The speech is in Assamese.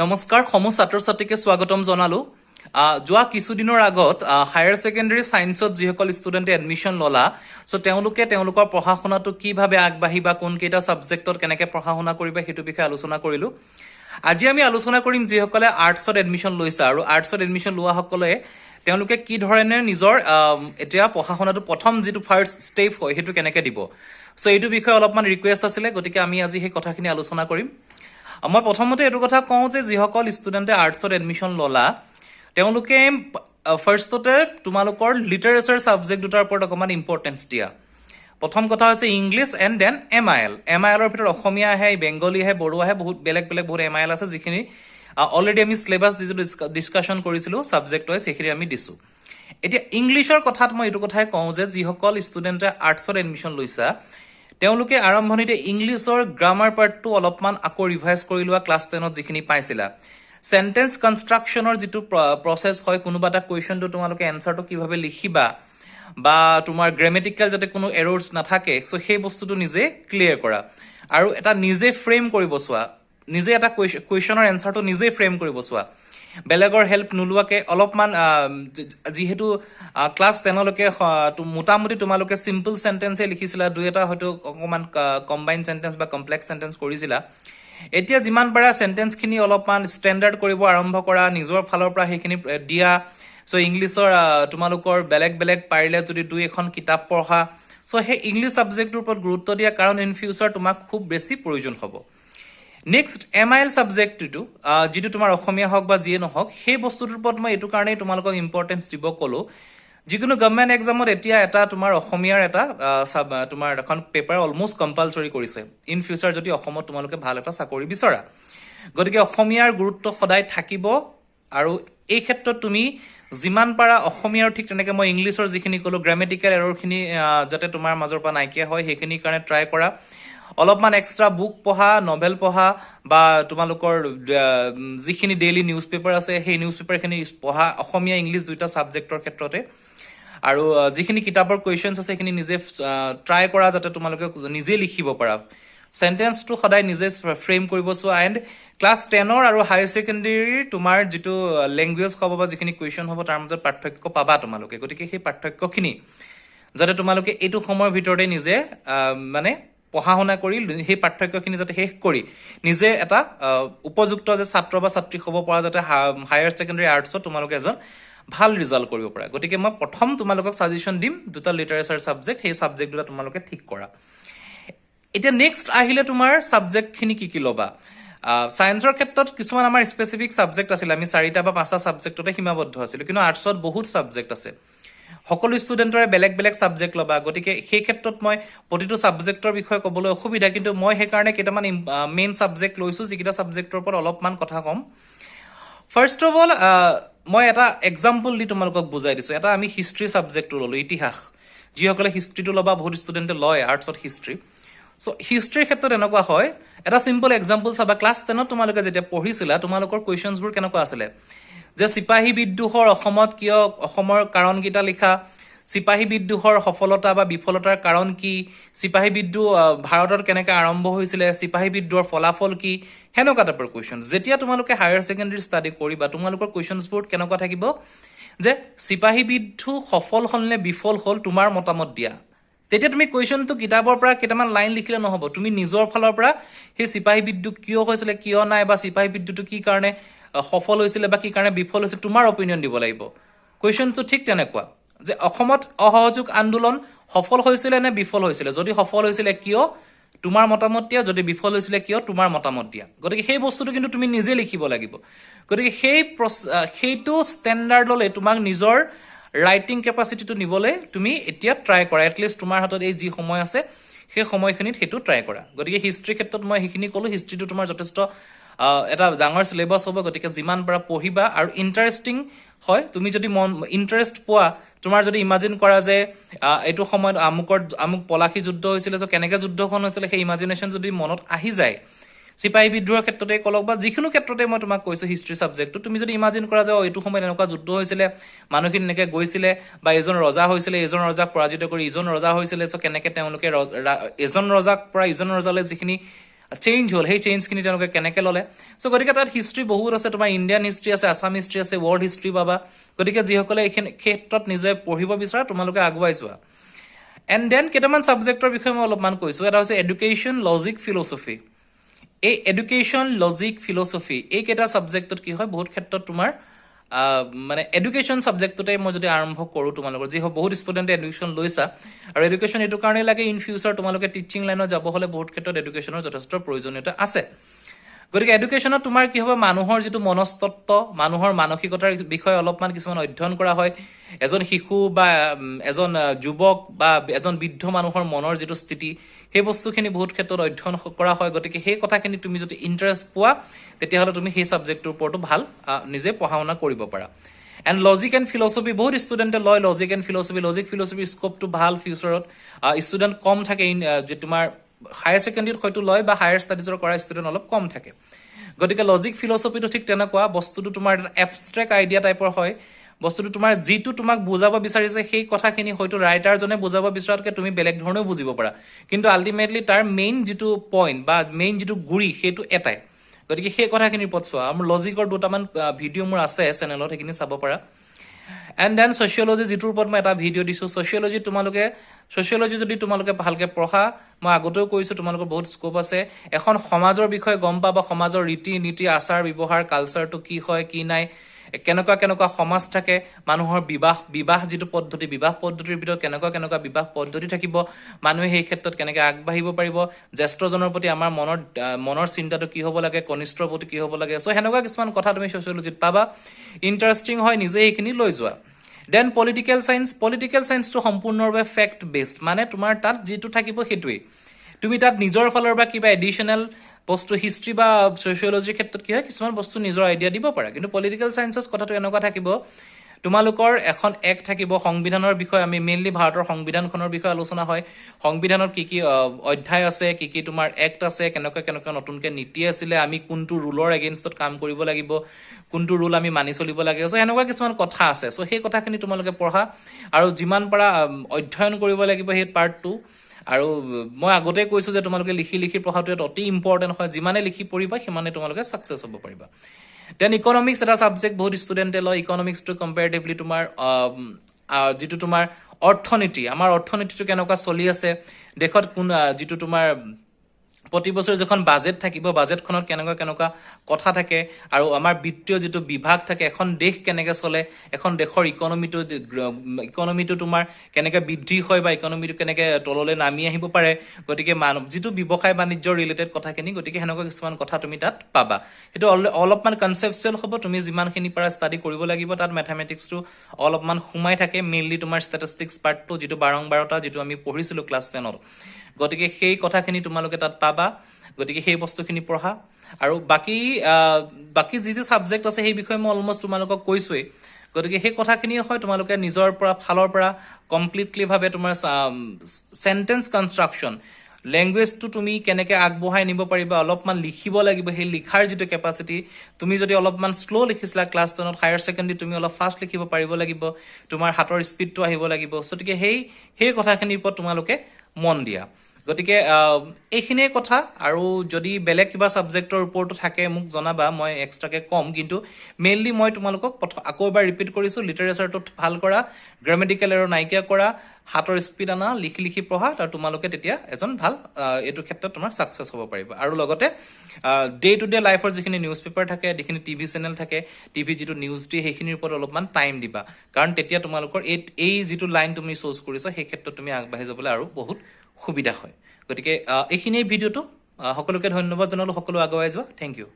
নমস্কাৰ সমূহ ছাত্ৰ ছাত্ৰীকে স্বাগতম জনালো যোৱা কিছুদিনৰ আগত হায়াৰ সেকেন্ডাৰী সায়েন্সত যিসকল ষ্টুডেণ্টে এডমিশ্যন ললা সো তেওঁলোকে তেওঁলোকৰ পঢ়া শুনাটো কিভাৱে আগবাঢ়িবা কোন কেইটা সাবজেক্টত কেনেকৈ পঢ়া শুনা কৰিবা হেতু বিষয়ে আলোচনা কৰিলো আজি আমি আলোচনা কৰিম যিসকলে আৰ্টছত এডমিশ্যন লৈছে আৰু আৰ্টছত এডমিশ্যন লোৱা সকলে তেওঁলোকে কি ধৰণে নিজৰ এতিয়া পঢ়া শুনাটো প্ৰথম যেটো ফাৰ্স্ট স্টেপ হয় হেতু কেনেকৈ দিব সো এইটো বিষয়ে অলপমান ৰিকুৱেষ্ট আছিল গতিকে আমি আজি সেই কথাখিনি আলোচনা কৰিম মই প্ৰথমতে এটো কথা কওঁ যে যিসকল ষ্টুডেণ্টে আৰ্টছত এডমিশ্যন ললা তেওঁলোকে ফাৰ্ষ্টতে তোমালোকৰ লিটাৰেচাৰ সাবজেক্ট দুটাৰ ওপৰত অকমান ইম্পৰ্টেন্স দিয়া প্ৰথম কথা হৈছে ইংলিছ এণ্ড দেন এমআইএল এমআইএলৰ ভিতৰত অসমীয়া আহে বেংগলী আহে বড়ো আহে বহুত বেলেগ বেলেগ বহুত এমআইএল আছে যিখিনি অলৰেডি আমি সিলেবাস ডিসকাশন কৰিছিলো সাবজেক্ট হয় সেইখিনি আমি দিছো এতিয়া ইংলিছৰ কথাত মই এটো কথাই কওঁ যে যিসকল ষ্টুডেণ্টে আৰ্টছত এডমিশ্যন লৈছা তেওঁলোকে আৰম্ভণিতে ইংলিছৰ গ্ৰামাৰ পাৰ্টটো অলপমান আকৌ ৰিভাইজ কৰি লোৱা ক্লাছ 10ত যিখিনি পাইছিলা সেন্টেন্স কনস্ট্ৰাকচনৰ যেটো প্ৰসেস হয় কোনোবা এটা কোৱেশ্চনটো তোমালোকে এনসাৰটো কিভাৱে লিখিবা বা তোমাৰ গ্ৰামেটিক্যাল যাতে কোনো এৰৰ্স নাথাকে সো সেই বস্তুটো নিজে ক্লিয়াৰ কৰা আৰু এটা নিজে ফ্ৰেম কৰিব চোৱা নিজে এটা কোৱেশ্চনৰ এনসাৰটো নিজে ফ্ৰেম কৰিব চোৱা বেলেগৰ হেল্প নুলুৱাকে অলপমান যেহেতু ক্লাস 10 লকে মোটামুটি তোমালোকে সিম্পল সেন্টেন্সে লিখিছিলা দুই এটা হয়তো অকমান কম্বাইন সেন্টেন্স বা কমপ্লেক্স সেন্টেন্স কৰিছিলা এতিয়া যিমান পাৰা সেন্টেন্স খিনি অলপমান ষ্টেণ্ডাৰ্ড কৰিব আৰম্ভ কৰা নিজৰ ফালৰ পৰা সেইখিনি দিয়া সো ইংলিছৰ তোমালোকৰ বেলেগ বেলেগ পাৰিলে যদি দুই এখন কিতাপ পঢ়া সো সেই ইংলিছ সাবজেক্টৰ ওপৰত গুৰুত্ব দিয়া কাৰণ ইন ফিউচাৰ তোমাক খুব বেছি প্ৰয়োজন হ'ব নেক্সট এমআইএল সাবজেক্টটো যেটো তোমাৰ অসমীয়া হওক বা যিয়ে নহওক সেই বস্তুটোৰ ওপৰত মই এটো কাৰণে তোমালোকক ইম্পৰ্টেন্স দিব কলো যিকোনো গভৰ্ণমেণ্ট এক্সামত এতিয়া এটা তোমাৰ অসমীয়াৰ এটা তোমাৰ এখন পেপাৰ অলমোস্ট কম্পালসৰি কৰিছে ইন ফিউচাৰ যদি অসমত তোমালোকে ভাল এটা চাকৰি বিচৰা গতিকে অসমীয়াৰ গুৰুত্ব সদায় থাকিব আৰু এই ক্ষেত্ৰত তুমি যিমান পাৰা অসমীয়াৰ ঠিক তেনেকৈ মই ইংলিছৰ যিখিনি কলো গ্ৰামেটিক্যাল এৰৰখিনি যাতে তোমাৰ মাজৰ পৰা নাইকিয়া হয় সেইখিনি কাৰণে ট্ৰাই কৰা অলপমান এক্সট্ৰা বুক পঢ়া নভেল পঢ়া বা তোমালোকৰ যিখিনি ডেইলি নিউজ পেপাৰ আছে সেই নিউজ পেপাৰখিনি পঢ়া অসমীয়া ইংলিছ দুইটা সাবজেক্টৰ ক্ষেত্ৰতে আৰু যিখিনি কিতাপৰ কোৱেশ্চনছ আছে সেইখিনি নিজে ট্ৰাই কৰা যাতে তোমালোকে নিজে লিখিব পাৰা সেন্টেন্সটো সদায় নিজে ফ্ৰেম কৰিব চোৱা এণ্ড ক্লাস 10 আৰু হায়াৰ সেকেন্ডাৰী তোমাৰ যেটো ল্যাঙ্গুৱেজ হ'ব বা যিখিনি কোৱেশ্চন হ'ব তাৰ মাজত পাৰ্থক্য পাবা তোমালোকে গতিকে সেই পাৰ্থক্যখিনি যাতে তোমালোকে এইটো সময়ৰ ভিতৰতে নিজে মানে পঢ়া শুনা কৰি সেই পাৰ্থক্যখিনি যাতে শেষ কৰি নিজে এটা উপযুক্ত যে ছাত্ৰ বা ছাত্ৰী হ'ব পৰা যাতে হায়াৰ সেকেন্ডাৰী আৰ্টছত তোমালোকে এজন ভাল ৰিজাল্ট কৰিব পাৰা গতিকে মই প্ৰথম তোমালোকক সাজেশন দিম দুটা লিটাৰেচাৰ সাবজেক্ট সেই সাবজেক্ট দুটা তোমালোকে ঠিক কৰা এতিয়া নেক্সট আহিলে তোমাৰ সাবজেক্ট খিনি কি লবা সায়েন্সৰ ক্ষেত্ৰত কিছুমান আমাৰ স্পেসিফিক সাবজেক্ট আছিল আমি 4টা বা 5টা সাবজেক্টতে সীমাবদ্ধ আছিল কিন্তু আৰ্টছত বহুত সাবজেক্ট আছে সকলো ষ্টুডেন্টৰে বেলেগ বেলেগ সাবজেক্ট লবা গতিকে সেই ক্ষেত্ৰত মই প্ৰতিটো সাবজেক্টৰ বিষয়ে ক'বলৈ অসুবিধা কিন্তু মই সেই কাৰণে কেইটামান মেইন সাবজেক্ট লৈছো যিকিটা সাবজেক্টৰ ওপৰত অলপমান কথা কম ফাৰ্স্ট অফ অল মই এটা এক্সাম্পল দি তোমালোকক বুজাই দিছো এটা আমি হিষ্ট্ৰী সাবজেক্টটো ললো ইতিহাস যিসকলে হিষ্ট্ৰীটো লবা বহুত ষ্টুডেন্টে লয় আৰ্টছত হিষ্ট্ৰী সো হিষ্ট্ৰীৰ ক্ষেত্ৰত এনেকুৱা হয় এটা সিম্পল এক্সাম্পল চাবা ক্লাস 10 ত তোমালোকে যেতিয়া পঢ়িছিলা তোমালোকৰ কোৱেশ্চনছবোৰ কেনেকুৱা আছিলে যে সিপাহী বিদ্ৰোহৰ অসমত কিয় অসমৰ কাৰণ কিটা লিখা সিপাহী বিদ্ৰোহৰ সফলতা বা বিফলতাৰ কাৰণ কি সিপাহী বিদ্ৰোহ ভাৰতৰ কেনেকৈ আৰম্ভ হৈছিল সিপাহী বিদ্ৰোহৰ ফলাফল কি হেনকা টাইপৰ কোৱেশ্চন যেতিয়া তোমালোকে হায়াৰ সেকেন্ডাৰী ষ্টাডি কৰিবা তোমালোকৰ কোৱেশ্চনছবোৰ কেনেকুৱা থাকিব যে সিপাহী বিদ্ৰোহ সফল হ'ল নে বিফল হ'ল তোমাৰ মতামত দিয়া তেতিয়া তুমি কোৱেশ্চনটো কিতাপৰ পৰা কেইটামান লাইন লিখিলে নহব তুমি নিজৰ ফালৰ পৰা সেই সিপাহী বিদ্ৰোহ কিয় হৈছিল কিয় নাই বা সিপাহী বিদ্ৰোহটো কি কাৰণে সফল হৈছিল বা কি কাৰণে বিফল হৈছিল তোমাৰ অপিনিয়ন দিব লাগিব কোৱেশ্চনটো ঠিক তেনেকুৱা যে অসমত অসহযোগ আন্দোলন সফল হৈছিল নে বিফল হৈছিল যদি সফল হৈছিল কিয় তোমাৰ মতামত দিয়া যদি বিফল হৈছিল কিয় তোমাৰ মতামত দিয়া গতিকে সেই বস্তুটো কিন্তু তুমি নিজে লিখিব লাগিব গতিকে সেইটো ষ্টেণ্ডাৰ্ড ললে তোমাক নিজৰ ৰাইটিং কেপাসিটিটো নিবলে তুমি এতিয়া ট্ৰাই কৰা এটলিষ্ট তোমাৰ হাতত এই যি সময় আছে সেই সময়খিনিত হেতু ট্ৰাই কৰা গতিকে হিষ্ট্ৰী ক্ষেত্ৰত মই সেইখিনি কলো হিষ্ট্ৰীটো তোমাৰ যথেষ্ট এটা ডাঙৰ সিলেবাস হ'ব গতিকে যিমান পাৰা পঢ়িবা আৰু ইন্টাৰেষ্টিং হয় তুমি যদি ইন্টাৰেষ্ট পোৱা তোমাৰ যদি ইমাজিন কৰা যে এইটো সময়ত আমুক পলাশী যুদ্ধ হৈছিল তো কেনেকৈ যুদ্ধখন হৈছিল সেই ইমাজিনেশ্যন যদি মনত আহি যায় সিপাহী বিদ্ৰোহৰ ক্ষেত্ৰতে কলক বা যিকোনো ক্ষেত্ৰতে মই তোমাক কৈছো হিষ্ট্ৰী সাবজেক্টটো তুমি যদি ইমাজিন কৰা যে এইটো সময়ত এনেকুৱা যুদ্ধ হৈছিল মানুহখিনি এনেকৈ গৈছিল বা এজন ৰজা হৈছিল এজন ৰজাক পৰাজিত কৰি ইজন ৰজা হৈছিল সো কেনেকৈ তেওঁলোকে এজন ৰজাক পৰা ইজন ৰজালৈ যিখিনি চেঞ্জ হ'ল, সেই চেঞ্জখিনি তেওঁলোকে কেনেকৈ ল'লে। চ' গতিকে তাত হিষ্ট্ৰী বহুত আছে, তোমাৰ ইণ্ডিয়ান হিষ্ট্ৰী আছে, আছাম হিষ্ট্ৰী আছে, ৱৰ্ল্ড হিষ্ট্ৰী পাবা। গতিকে যিসকলে এইখিনি ক্ষেত্ৰত নিজে পঢ়িব বিচাৰা তোমালোকে আগুৱাই যোৱা। এণ্ড দেন কেইটামান ছাবজেক্টৰ বিষয়ে মই অলপমান কৈছোঁ। এটা হৈছে এডুকেশ্যন, লজিক, ফিলচফি। এই এডুকেশ্যন, লজিক, ফিলচফি এইকেইটা ছাবজেক্টত কি হয়, বহুত ক্ষেত্ৰত তোমাৰ মানে এডুকেশ্যন ছাবজেক্টটোতে মই যদি আৰম্ভ কৰোঁ, তোমালোকৰ যি বহুত ষ্টুডেণ্টে এডুকেশ্যন লৈছা, আৰু এডুকেশ্যন এইটো কাৰণেই লাগে ইন ফিউচাৰ তোমালোকে টিচিং লাইনত যাব হ'লে বহুত ক্ষেত্ৰত এডুকেশ্যনৰ যথেষ্ট প্ৰয়োজনীয়তা আছে। গতিকে এডুকেশ্যনত তোমাৰ কি হ'ব, মানুহৰ যিটো মনস্তত্ব, মানুহৰ মানসিকতাৰ বিষয়ে অলপমান কিছুমান অধ্যয়ন কৰা হয়। এজন শিশু বা এজন যুৱক বা এজন বৃদ্ধ মানুহৰ মনৰ যিটো স্থিতি, সেই বস্তুখিনি বহুত ক্ষেত্ৰত অধ্যয়ন কৰা হয়। গতিকে সেই কথাখিনি তুমি যদি ইণ্টাৰেষ্ট পোৱা, তেতিয়াহ'লে তুমি সেই ছাবজেক্টটোৰ ওপৰতো ভাল নিজে পঢ়া শুনা কৰিব পাৰা। এণ্ড লজিক এণ্ড ফিলচফি বহুত ষ্টুডেণ্টে লয়। লজিক এণ্ড ফিলচফি, ফিলচফিৰ স্কোপটো ভাল ফিউচাৰত। ষ্টুডেণ্ট কম থাকে, যে তোমাৰ হায়াৰ ছেকেণ্ডেৰীত হয়তো লয় বা হায়াৰ ষ্টাডিজৰ কৰা ষ্টুডেণ্ট অলপ কম থাকে। গতিকে লজিক ফিলচফিটো ঠিক তেনেকুৱা, বস্তুটো তোমাৰ এটা এবষ্ট্ৰেক্ট আইডিয়া টাইপৰ হয়। বস্তুটো তোমাৰ যিটো তোমাক বুজাব বিচাৰিছে সেই কথাখিনি হয়তো ৰাইটাৰজনে বুজাব বিচৰাতকৈ তুমি বেলেগ ধৰণেও বুজিব পাৰা, কিন্তু আল্টিমেটলি তাৰ মেইন যিটো পইণ্ট বা মেইন যিটো গুৰি সেইটো এটাই। গতিকে সেই কথাখিনিৰ ওপৰত চোৱা। মোৰ লজিকৰ দুটামান ভিডিঅ' মোৰ আছে চেনেলত, সেইখিনি চাব পাৰা। এণ্ড দেন ছচিয়লজি, যিটোৰ ওপৰত মই এটা ভিডিঅ' দিছোঁ। ছচিয়লজি যদি তোমালোকে ভালকৈ পঢ়া, মই আগতেও কৈছোঁ তোমালোকৰ বহুত স্কোপ আছে। এখন সমাজৰ বিষয়ে গম পাবা, সমাজৰ ৰীতি নীতি, আচাৰ ব্যৱহাৰ, কালচাৰটো কি হয় কি নাই, কেনেকুৱা সমাজ থাকে, মানুহৰ বিবাহ যিটো পদ্ধতি, বিবাহ পদ্ধতিৰ ভিতৰত কেনেকুৱা বিবাহ পদ্ধতি থাকিব, মানুহে সেই ক্ষেত্ৰত কেনেকৈ আগবাঢ়িব পাৰিব, জ্যেষ্ঠজনৰ প্ৰতি আমাৰ মনৰ চিন্তাটো কি হ'ব লাগে, কনিষ্ঠৰ প্ৰতি কি হ'ব লাগে। চ' সেনেকুৱা কিছুমান কথা তুমি ছচিয়লজিত পাবা। ইণ্টাৰেষ্টিং হয়, নিজে এইখিনি লৈ যোৱা। দেন পলিটিকেল চায়েন্সটো সম্পূৰ্ণৰূপে ফেক্ট বেছড, মানে তোমাৰ তাত যিটো থাকিব সেইটোৱেই। তুমি তাত নিজৰ ফালৰ পৰা কিবা এডিশ্যনেল বস্তু, হিষ্ট্ৰী বা ছচিয়লজিৰ ক্ষেত্ৰত কি হয়, কিছুমান বস্তু নিজৰ আইডিয়া দিব পাৰা। কিন্তু পলিটিকেল চায়েন্সত কথাটো এনেকুৱা থাকিব, তোমালোকৰ এখন এক্ট থাকিব, সংবিধানৰ বিষয়ে, আমি মেইনলি ভাৰতৰ সংবিধানখনৰ বিষয়ে আলোচনা হয়। সংবিধানত কি কি অধ্যায় আছে, কি কি তোমাৰ এক্ট আছে, কেনেকুৱা নতুনকৈ নীতি আছিলে, আমি কোনটো ৰুলৰ এগেইনষ্টত কাম কৰিব লাগিব, কোনটো ৰুল আমি মানি চলিব লাগে। চ' এনেকুৱা কিছুমান কথা আছে। চ' সেই কথাখিনি তোমালোকে পঢ়া, আৰু যিমান পাৰা অধ্যয়ন কৰিব লাগিব সেই পাৰ্টটো। আৰু মই আগতে কৈছোঁ যে তোমালোকে লিখি পঢ়াটো ইয়াত অতি ইম্পৰ্টেণ্ট হয়। যিমানে লিখি পঢ়িবা সিমানে তোমালোকে ছাকচেছ হ'ব পাৰিবা। দেন ইকনমিক্স এটা ছাবজেক্ট বহুত ষ্টুডেণ্টে লয়। ইকনমিক্সটো কম্পেৰেটিভলি তোমাৰ যিটো তোমাৰ অৰ্থনীতি, আমাৰ অৰ্থনীতিটো কেনেকুৱা চলি আছে, দেশত যিটো তোমাৰ প্ৰতি বছৰে যিখন বাজেট থাকিব, বাজেটখনত কেনেকুৱা কথা থাকে, আৰু আমাৰ বিত্তীয় যিটো বিভাগ থাকে, এখন দেশ কেনেকৈ চলে, এখন দেশৰ ইকনমিটো তোমাৰ কেনেকৈ বৃদ্ধি হয় বা ইকনমিটো কেনেকৈ তললৈ নামি আহিব পাৰে। গতিকে যিটো ব্যৱসায় বাণিজ্যৰ ৰিলেটেড কথাখিনি, গতিকে সেনেকুৱা কিছুমান কথা তুমি তাত পাবা। সেইটো অলপমান কনচেপচুৱেল হ'ব, তুমি যিমানখিনি পাৰা ষ্টাডি কৰিব লাগিব। তাত মেথামেটিক্সটো অলপমান সোমাই থাকে, মেইনলি তোমাৰ ষ্টেটিষ্টিক্স পাৰ্টটো, যিটো 12 যিটো আমি পঢ়িছিলোঁ ক্লাছ 10ত। গতিকে সেই কথাখিনি তোমালোকে তাত পাবা। গতিকে সেই বস্তুখিনি পঢ়া। আৰু বাকী যি ছাবজেক্ট আছে সেই বিষয়ে মই অলমষ্ট তোমালোকক কৈছোৱেই। গতিকে সেই কথাখিনি হয় তোমালোকে নিজৰ ফালৰ পৰা কমপ্লিটলিভাৱে তোমাৰ চেণ্টেন্স কনষ্ট্ৰাকশ্যন, লেংগুৱেজটো তুমি কেনেকৈ আগবঢ়াই নিব পাৰিবা, অলপমান লিখিব লাগিব। সেই লিখাৰ যিটো কেপাচিটি, তুমি যদি অলপমান শ্ল' লিখিছিলা ক্লাছ 10ত, হায়াৰ ছেকেণ্ডেৰীত তুমি অলপ ফাষ্ট লিখিব পাৰিব লাগিব, তোমাৰ হাতৰ স্পীডটো আহিব লাগিব। গতিকে সেই কথাখিনিৰ ওপৰত তোমালোকে মন দিয়া। গতিকে এইখিনিয়ে কথা। আৰু যদি বেলেগ কিবা ছাবজেক্টৰ ওপৰতো থাকে মোক জনাবা, মই এক্সট্ৰাকৈ ক'ম। কিন্তু মেইনলি মই তোমালোকক আকৌ এবাৰ ৰিপিট কৰিছোঁ, লিটাৰেচাৰটো ভাল কৰা, গ্ৰামেটিকেল এৰৰ নাইকিয়া কৰা, হাতৰ স্পীড আনা, লিখি পঢ়া, আৰু তোমালোকে তেতিয়া এজন ভাল এইটো ক্ষেত্ৰত তোমাৰ ছাকচেছ হ'ব পাৰিবা। আৰু লগতে ডে টু ডে লাইফৰ যিখিনি নিউজ পেপাৰ থাকে, যিখিনি টিভি চেনেল থাকে, টিভি যিটো নিউজ দিয়ে, সেইখিনিৰ ওপৰত অলপমান টাইম দিবা। কাৰণ তেতিয়া তোমালোকৰ এই যিটো লাইন তুমি চুজ কৰিছা, সেই ক্ষেত্ৰত তুমি আগবাঢ়ি যাবলৈ আৰু বহুত সুবিধা হয়। গতিকে এইখিনিয়ে ভিডিঅ'টো। সকলোকে ধন্যবাদ জনালোঁ, সকলো আগুৱাই যোৱা। Thank U.